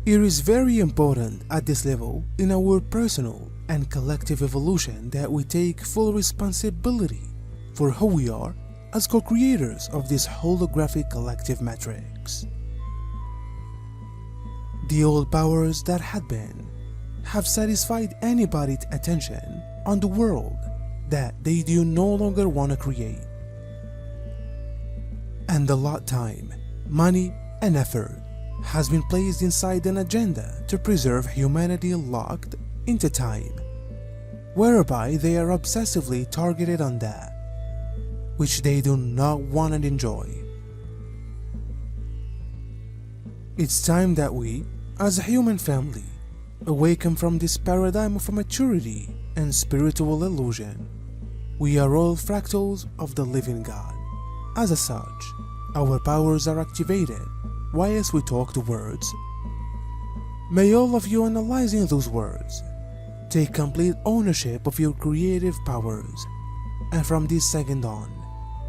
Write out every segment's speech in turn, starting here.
It is very important at this level in our personal and collective evolution that we take full responsibility for who we are as co-creators of this holographic collective matrix. The old powers that had been have satisfied anybody's attention on the world that they do no longer want to create. And a lot of time, money, and effort has been placed inside an agenda to preserve humanity locked into time, whereby they are obsessively targeted on that, which they do not want to enjoy. It's time that we, as a human family, awaken from this paradigm of maturity and spiritual illusion. We are all fractals of the living God. As such, our powers are activated whilst we talk the words. May all of you analyzing those words take complete ownership of your creative powers, and from this second on,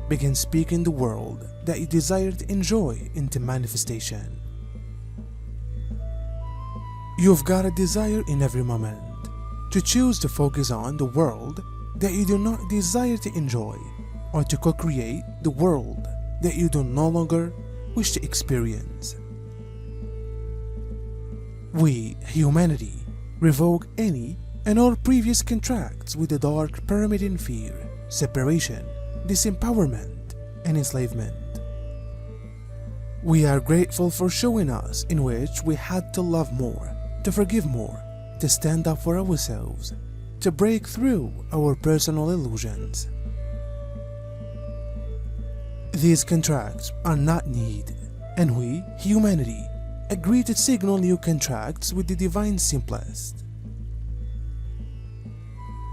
begin speaking the world that you desire to enjoy into manifestation. You've got a desire in every moment to choose to focus on the world that you do not desire to enjoy, or to co-create the world that you do no longer wish to experience. We, humanity, revoke any and all previous contracts with the dark pyramid in fear, separation, disempowerment, and enslavement. We are grateful for showing us in which we had to love more, to forgive more, to stand up for ourselves, to break through our personal illusions. These contracts are not needed, and we, humanity, agree to signal new contracts with the Divine Simplest.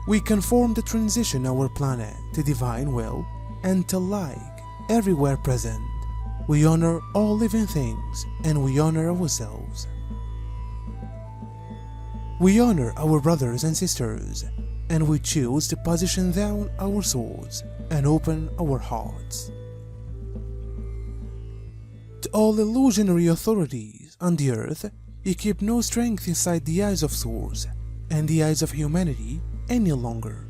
We conform the transition our planet to divine will and to like everywhere present. We honor all living things, and we honor ourselves. We honor our brothers and sisters, and we choose to position down our swords and open our hearts. To all illusionary authorities on the earth, you keep no strength inside the eyes of Source and the eyes of humanity any longer.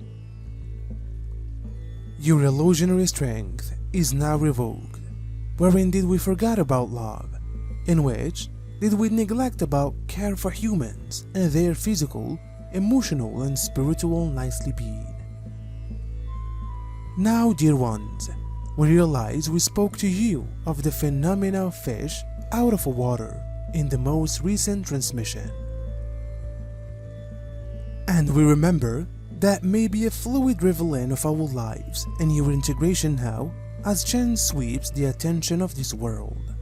Your illusionary strength is now revoked. Wherein did we forget about love? In which did we neglect about care for humans and their physical, emotional, and spiritual nicely being? Now, dear ones, we realize we spoke to you of the phenomena of fish out of water in the most recent transmission. And we remember that may be a fluid reveling of our lives and your integration now as chance sweeps the attention of this world.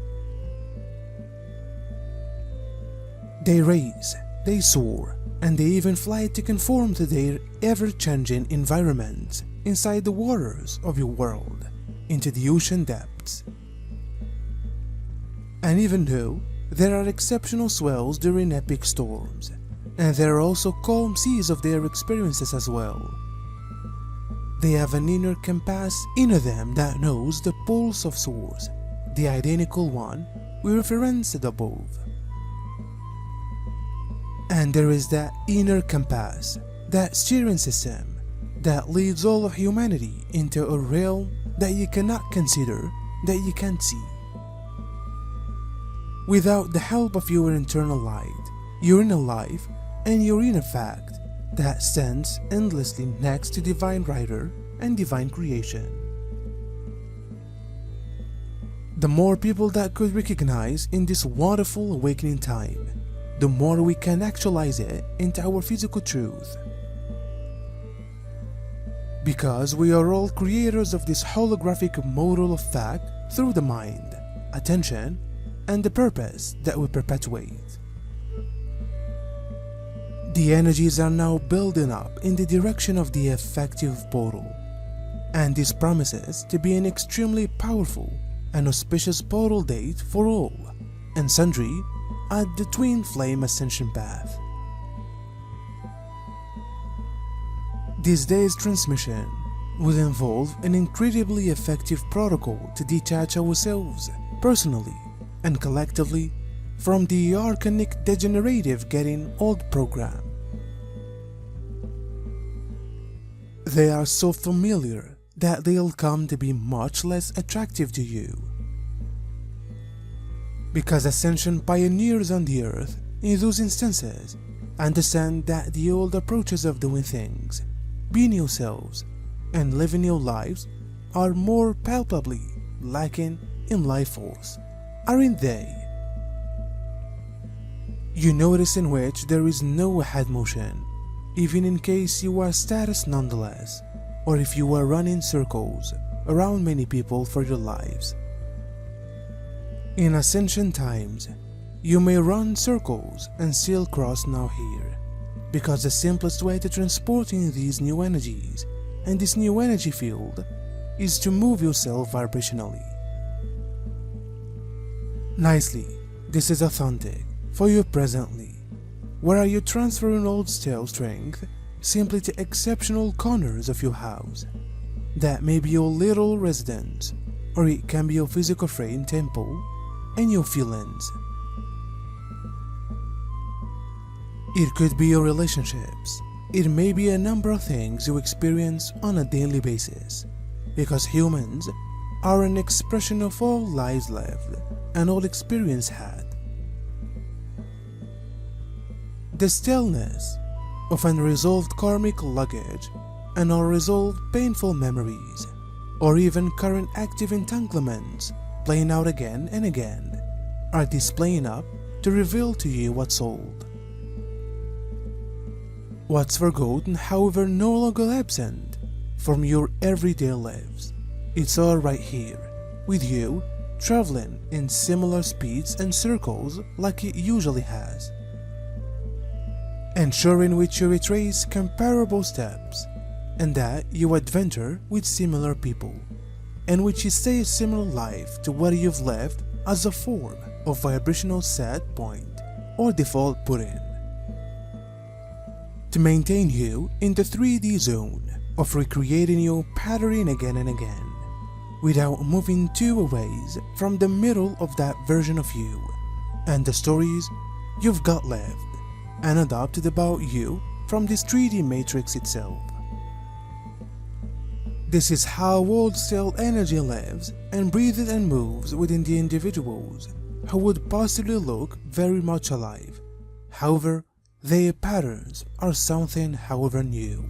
They raise, they soar, and they even fly to conform to their ever-changing environment inside the waters of your world, into the ocean depths. And even though there are exceptional swells during epic storms, and there are also calm seas of their experiences as well, they have an inner compass in them that knows the pulse of Source, the identical one we referenced above. And there is that inner compass, that steering system, that leads all of humanity into a realm that you cannot consider, that you can't see. Without the help of your internal light, your inner life, and your inner fact that stands endlessly next to divine writer and divine creation. The more people that could recognize in this wonderful awakening time, the more we can actualize it into our physical truth. Because we are all creators of this holographic model of fact through the mind, attention, and the purpose that we perpetuate. The energies are now building up in the direction of the effective portal, and this promises to be an extremely powerful and auspicious portal date for all and sundry at the twin flame ascension path. This day's transmission will involve an incredibly effective protocol to detach ourselves personally and collectively from the archaic degenerative getting old program. They are so familiar that they'll come to be much less attractive to you. Because ascension pioneers on the earth in those instances understand that the old approaches of doing things, being yourselves, and living your lives are more palpably lacking in life force, aren't they? You notice in which there is no head motion, even in case you are status nonetheless, or if you are running circles around many people for your lives. In ascension times, you may run circles and still cross now here, because the simplest way to transporting these new energies and this new energy field is to move yourself vibrationally. Nicely, this is authentic for you presently. Where are you transferring old stale strength simply to exceptional corners of your house? That may be your little residence, or it can be your physical frame temple and your feelings. It could be your relationships. It may be a number of things you experience on a daily basis, because humans are an expression of all lives lived and all experience had. The stillness of unresolved karmic luggage and unresolved painful memories, or even current active entanglements playing out again and again, are displaying up to reveal to you what's old. What's forgotten, however, no longer absent from your everyday lives. It's all right here, with you traveling in similar speeds and circles like it usually has, ensuring which you retrace comparable steps, and that you adventure with similar people, and which you stay a similar life to what you've left as a form of vibrational set point or default put in, to maintain you in the 3D zone of recreating your pattern again and again, without moving too away from the middle of that version of you and the stories you've got left and adopted about you from this 3D matrix itself. This is how old stale energy lives and breathes and moves within the individuals who would possibly look very much alive. However, their patterns are something however new.